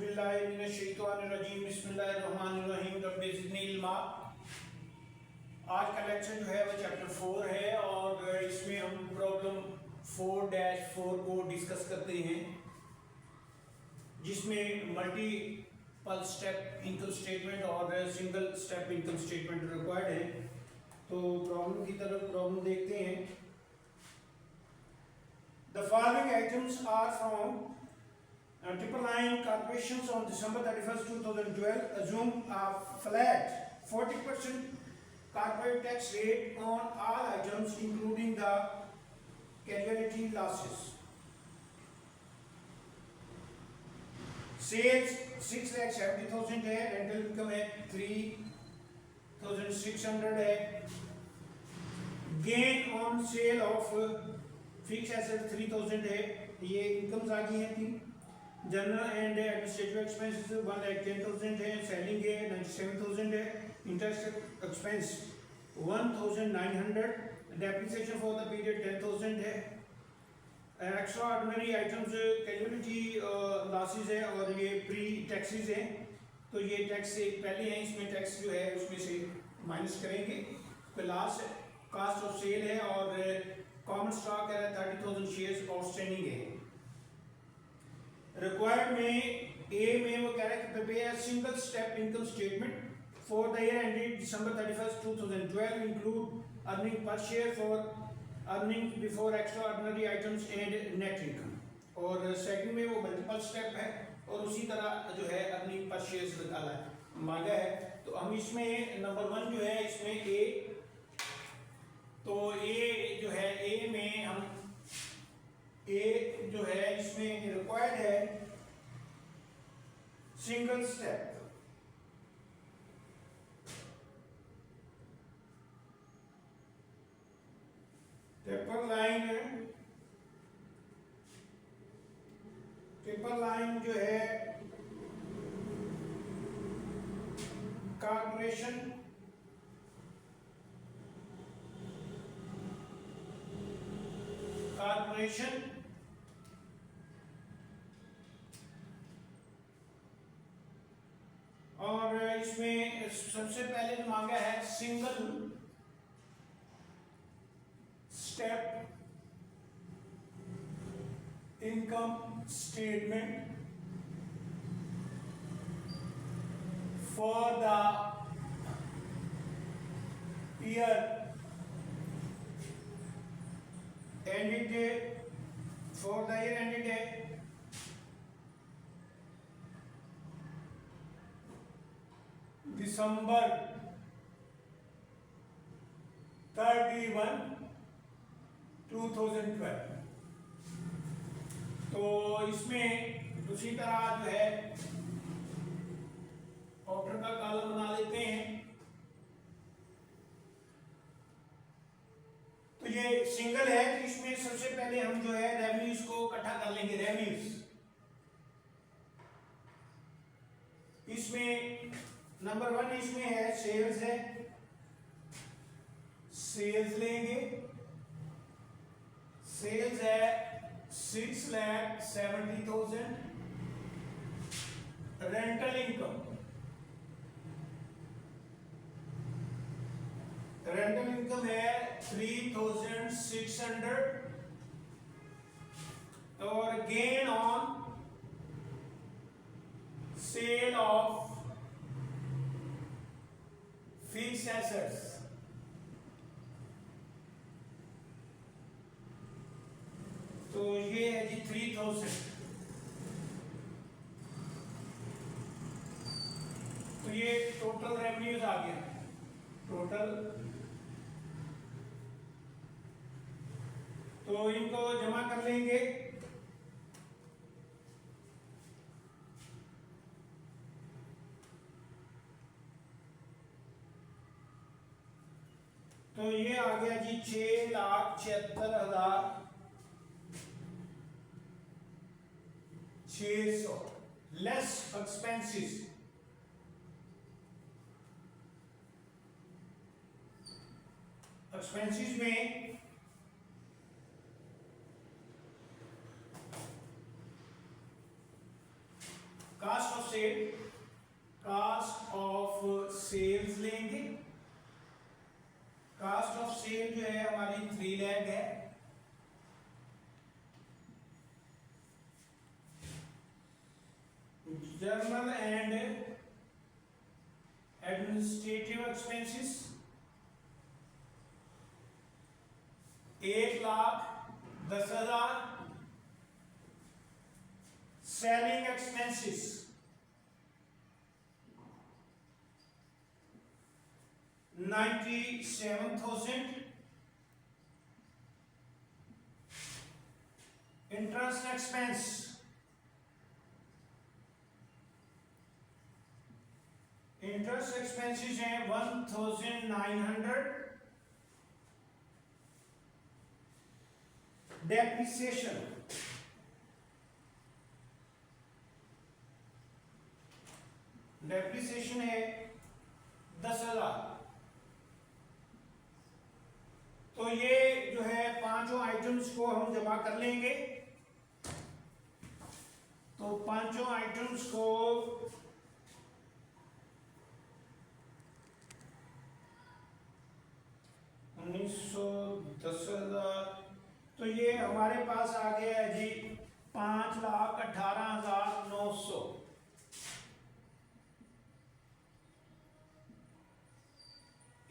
औज़ुबिल्लाहिमिनश्शैतानिर्रजीम बिस्मिल्लाहिर्रहमानिर्रहीम रब्बि ज़िदनी इल्मा। आज का लेक्चर जो है वो चैप्टर 4 है और इसमें हम प्रॉब्लम 4-4 को डिस्कस करते हैं, जिसमें मल्टीपल स्टेप इनकम स्टेटमेंट और single step income statement required है। तो प्रॉब्लम की तरफ प्रॉब्लम देखते हैं। The following items are from Triple Line Corporations on December 31st, 2012. Assume a flat 40% corporate tax rate on all items, including the casualty losses. Sales 6,70,000 है, rental income है 3,600 है, gain on sale of fixed asset 3,000 है, ये incomes आ गई हैं तीन। General and administrative expenses 1,10,000 है, selling है 97,000 है, interest expense 1,900, depreciation for the period 10,000 है, extra ordinary items casualty losses है और ये प्री टैक्सेस हैं। तो ये टैक्स से पहले हैं, इसमें टैक्स जो है उसमें से माइनस करेंगे। क्लास कास्ट ऑफ सेल है और कॉमन स्टॉक है 30,000 शेयर्स आउटस्टैंडिंग है। रिक्वायर्ड में ए में वो कह रहा है कि prepare single step income statement for the year ended December 31st, 2012, include earning per share for earning before extra ordinary items and net income. और सेकंड में वो मल्टीपल स्टेप है और उसी तरह जो है अर्निंग पर शेयर निकाला है मांगा है। तो हम इसमें नंबर 1 जो है इसमें ए, तो ए जो है ए में हम ए जो है इसमें रिक्वायर्ड है सिंगल स्टेप। ट्रिपल लाइन जो है कॉर्पोरेशन और इसमें सबसे पहले जो मांगा है single step income statement for the year ended for the year ended December 31, 2012। तो इसमें उसी तरह जो है ऑर्डर का कॉलम बना लेते हैं। तो ये सिंगल है, तो इसमें सबसे पहले हम जो है रेवेन्यूज को इकट्ठा कर लेंगे। रेवेन्यूज इसमें नंबर 1 इसमें है सेल्स है, सेल्स लेंगे। सेल्स है 6,70,000। रेंटल इनकम है 3,600 और gain on sale of fixed assets तो ये है जी 3,000। तो ये टोटल रेवेन्यूज आ गया। टोटल तो इनको जमा कर लेंगे। तो ये आ गया जी 6,76,600 लेस एक्सपेंसेस। एक्सपेंसेस में cost of sale, cost of sales लेंगे। कास्ट ऑफ सेल जो है हमारी 3 लाख है। General and administrative expenses 1,10,000। Selling expenses 97,000। Interest expense 1,900। Depreciation है 10,000। तो ये जो है पांचों आइटम्स को हम जमा कर लेंगे। तो पांचों आइटम्स को 10,000, तो ये हमारे पास आ गया है जी 5,18,900।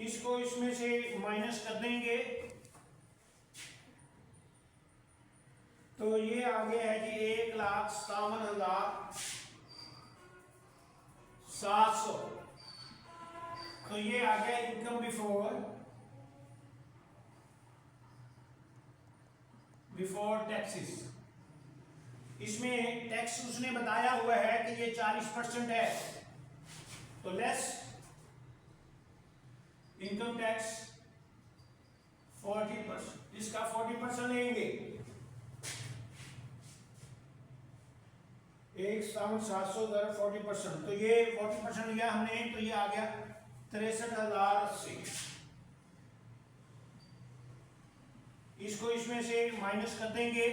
इसको इसमें से माइनस कर देंगे तो ये आ गया है जी 1,57,700। तो ये आ गया इनकम बिफोर टैक्सेस। इसमें टैक्स उसने बताया हुआ है कि ये 40% है, तो लेस इनकम टैक्स 40%, इसका 40% लेंगे। 1,700 40%, तो ये 40% लिया हमने, तो ये आ गया 63,080। इसको इसमें से माइनस कर देंगे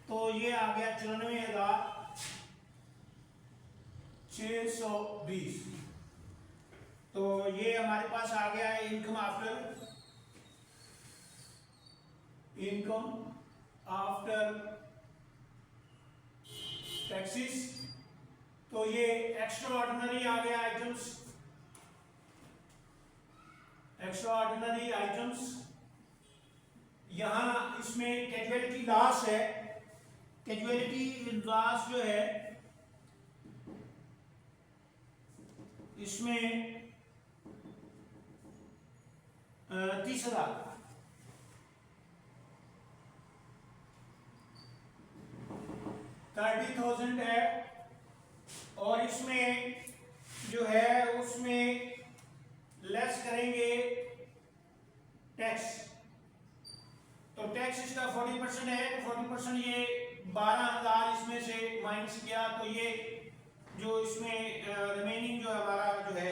तो ये आ गया 94,620। तो ये हमारे पास आ गया है इनकम आफ्टर टैक्सेस। तो ये एक्स्ट्रा ऑर्डिनरी आ गया आइटम्स। यहां इसमें कैजुअलिटी लॉस है। कैजुअलिटी लॉस जो है इसमें 30,000। 30,000 है। और इसमें जो है उसमें लेस करेंगे टैक्स। तो टैक्स इसका 40% है, 40% ये 12,000 इसमें से माइनस किया, तो ये जो इसमें रिमेनिंग जो हमारा जो है,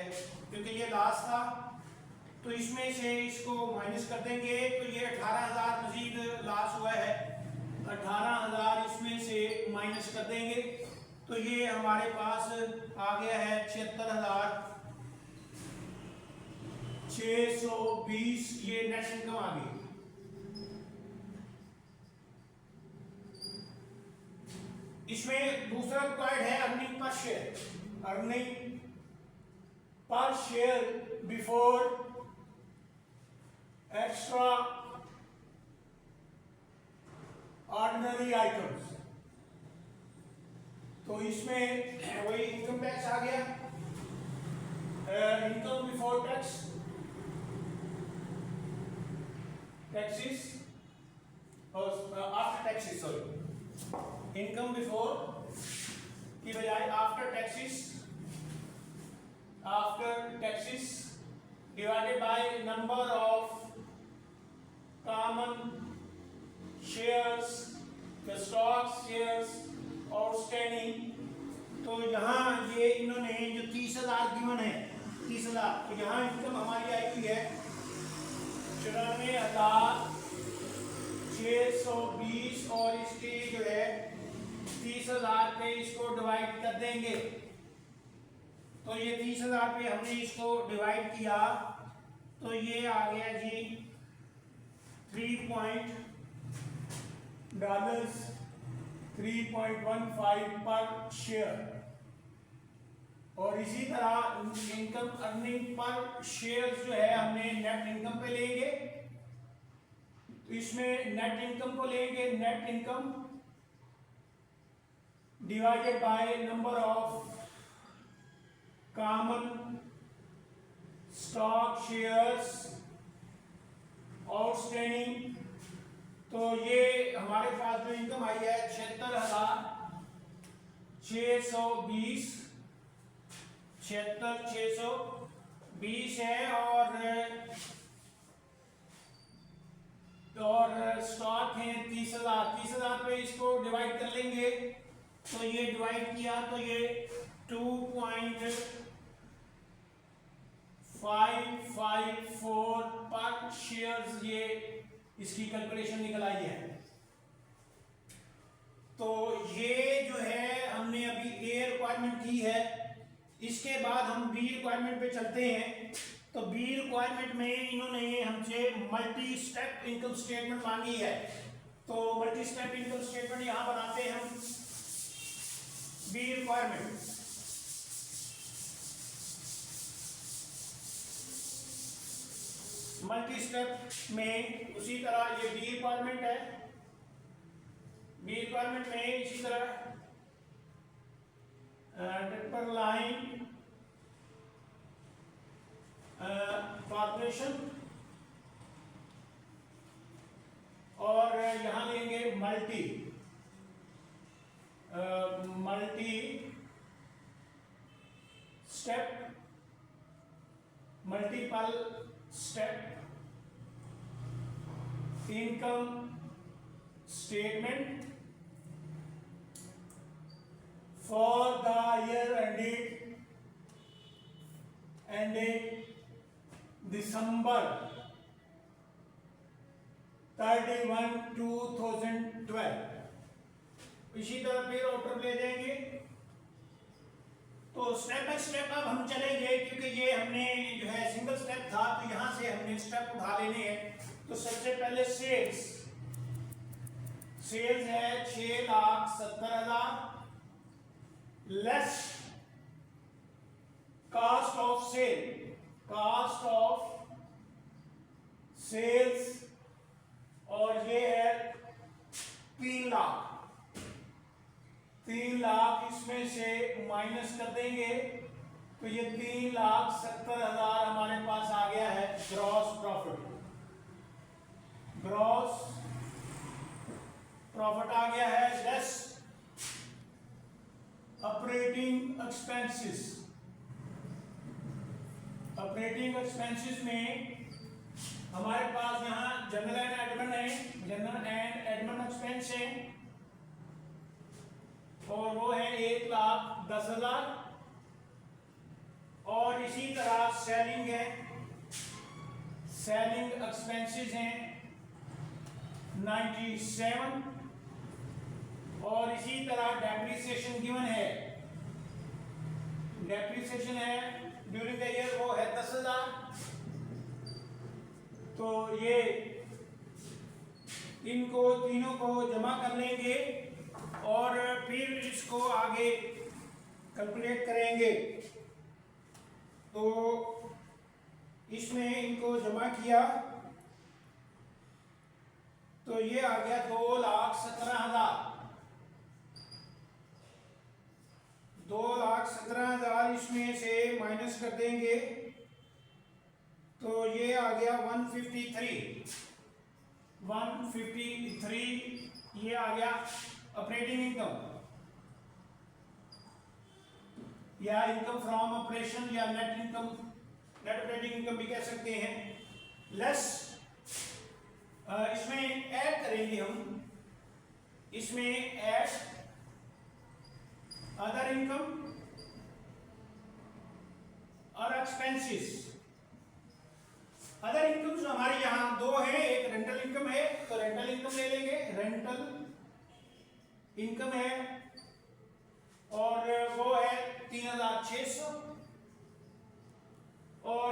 क्योंकि ये लास्ट था तो इसमें से इसको माइनस कर देंगे, तो ये 18,000 मजीद लॉस हुआ है। 18,000 इसमें से माइनस कर देंगे तो ये हमारे पास आ गया है 76,620। ये नेट इनकम आ गई। इसमें दूसरा रिक्वायर्ड है earning per share before extra ordinary items. तो इसमें वही इनकम टैक्स आ गया, इनकम बिफोर टैक्सेस और after taxes, sorry, income before की बजाय after taxes divided by number of common shares, stock shares outstanding. तो यहाँ ये इन्होंने जो 30,000 गिवन है, 30,000, तो यहाँ इनकम हमारी आई हुई है 94,620 और इसकी जो है 30,000 पे इसको डिवाइड कर देंगे तो ये 30,000 पे हमने इसको डिवाइड किया तो ये आ गया जी $3.15 पर शेयर। और इसी तरह इनकम अर्निंग पर शेयर जो है हमने नेट इनकम पे लेंगे, तो इसमें नेट इनकम को लेंगे, net income divided by number of common stock shares outstanding. तो ये हमारे पास जो इनकम आई है 76,620 है और स्टॉक है 30,000 पे इसको डिवाइड कर लेंगे। तो ये डिवाइड किया तो ये 2.554 पर शेयर्स ये इसकी कैलकुलेशन निकल आई है। तो ये जो है हमने अभी ए रिक्वायरमेंट की है। इसके बाद हम बी रिक्वायरमेंट पे चलते हैं। तो बी रिक्वायरमेंट में इन्होंने हमसे मल्टी स्टेप इनकम स्टेटमेंट मांगी है। तो मल्टी स्टेप इनकम स्टेटमेंट यहां बनाते हैं हम। बी रिक्वायरमेंट मल्टी स्टेप में उसी तरह ये बी रिक्वायरमेंट है। बी रिक्वायरमेंट में इसी तरह ट्रिपल लाइन कॉर्पोरेशन और यहां लेंगे multi step multiple step income statement for the year ended December 31, 2012। इसी तरह फिर आउटर ले जाएंगे। तो स्टेप बाय स्टेप अब हम चलेंगे, क्योंकि ये हमने जो है सिंगल स्टेप था तो यहां से हमने स्टेप उठा लेने हैं। तो सबसे पहले सेल्स है 6,70,000 लेस कॉस्ट ऑफ सेल्स और ये है 3 लाख। 3 लाख इसमें से माइनस कर देंगे तो ये 3,70,000 हमारे पास आ गया है ग्रॉस प्रॉफिट आ गया है। लेस ऑपरेटिंग एक्सपेंसेस में हमारे पास यहाँ जनरल एंड एडमिन एक्सपेंस है और वो है 1,10,000। और इसी तरह सेलिंग एक्सपेंसेस हैं 97 और इसी तरह डेप्रिसिएशन गिवन है ड्यूरिंग द ईयर वो है 10,000। तो ये इनको तीनों को जमा कर लेंगे और फिर इसको आगे कैलकुलेट करेंगे। तो इसमें इनको जमा किया तो ये आ गया 2,17,000। 2,17,000 इसमें से माइनस कर देंगे तो ये आ गया 153 ये आ गया ऑपरेटिंग इनकम या इनकम फ्रॉम ऑपरेशन या नेट ऑपरेटिंग इनकम भी कह सकते हैं। लेस इसमें ऐड करेंगे हम, इसमें ऐड अदर इनकम और एक्सपेंसेस। अदर इनकम जो हमारे यहाँ दो है, एक रेंटल इनकम है तो रेंटल इनकम ले लेंगे, रेंटल इनकम है और वो है 3,600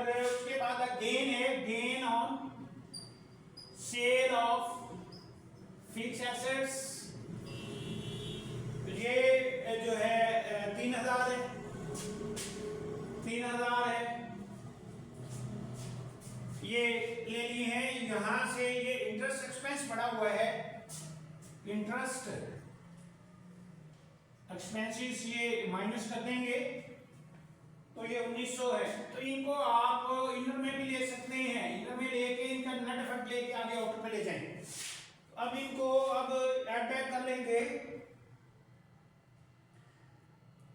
और उसके बाद गेन है, gain on sale of fix assets, ये जो है 3000 है, 3000 है, ये ले लिए हैं। यहां से ये इंटरेस्ट एक्सपेंस पड़ा हुआ है, इंटरेस्ट एक्सपेंसेस ये माइनस कर देंगे तो ये 1900 है। तो इनको आप इनर में भी ले सकते हैं, इनर में लेके इनका नेट इफेक्ट लेके आगे आउटर पे ले जाएंगे। अब इनको अब ऐड बैक कर लेंगे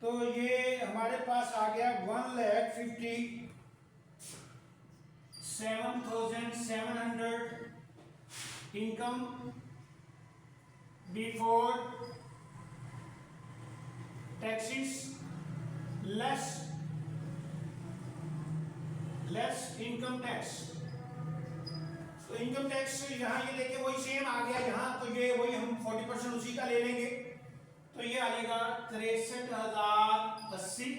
तो ये हमारे पास आ गया 1,57,700 income before taxes less income tax. तो इनकम टैक्स यहाँ ये लेके वही सेम आ गया यहाँ, तो ये वही हम 40% उसी का ले लेंगे तो ये आएगा 63,080।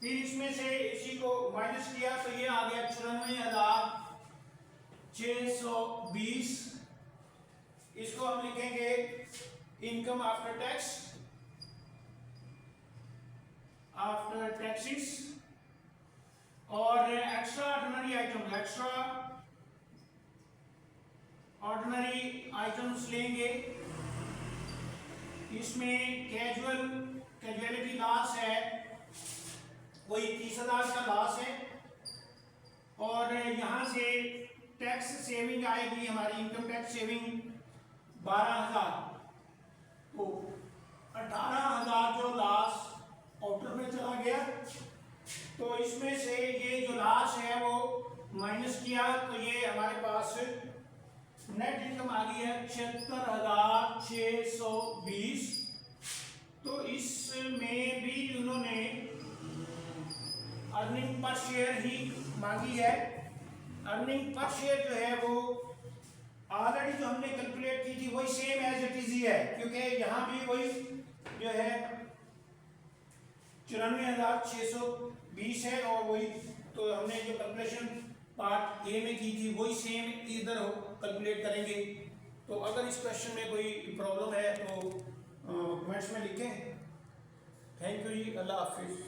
फिर इसमें से इसी को माइनस किया तो ये आ गया 94,620। इसको हम लिखेंगे इनकम आफ्टर टैक्सेस। और एक्स्ट्रा ऑर्डिनरी आइटम्स लेंगे। इसमें कैजुअलिटी लॉस है, वही 30,000 का लॉस है। और यहाँ से टैक्स सेविंग आएगी हमारी, इनकम टैक्स सेविंग 12,000, तो 18,000 जो लॉस आउटर में चला गया। तो इसमें से ये जो लॉस है वो माइनस किया तो ये हमारे पास नेट इनकम आ गई है 76,620। तो इसमें भी उन्होंने अर्निंग पर शेयर ही मांगी है। अर्निंग पर शेयर जो है वो ऑलरेडी जो हमने कैलकुलेट की थी वही सेम एज इट इज ही है, क्योंकि यहाँ भी वही जो है 94,620 है और वही तो हमने जो कैलकुलेशन पार्ट ए में की थी वही सेम इधर कैलकुलेट करेंगे। तो अगर इस क्वेश्चन में कोई प्रॉब्लम है तो कमेंट्स में लिखें। थैंक यू जी, अल्लाह हाफिज।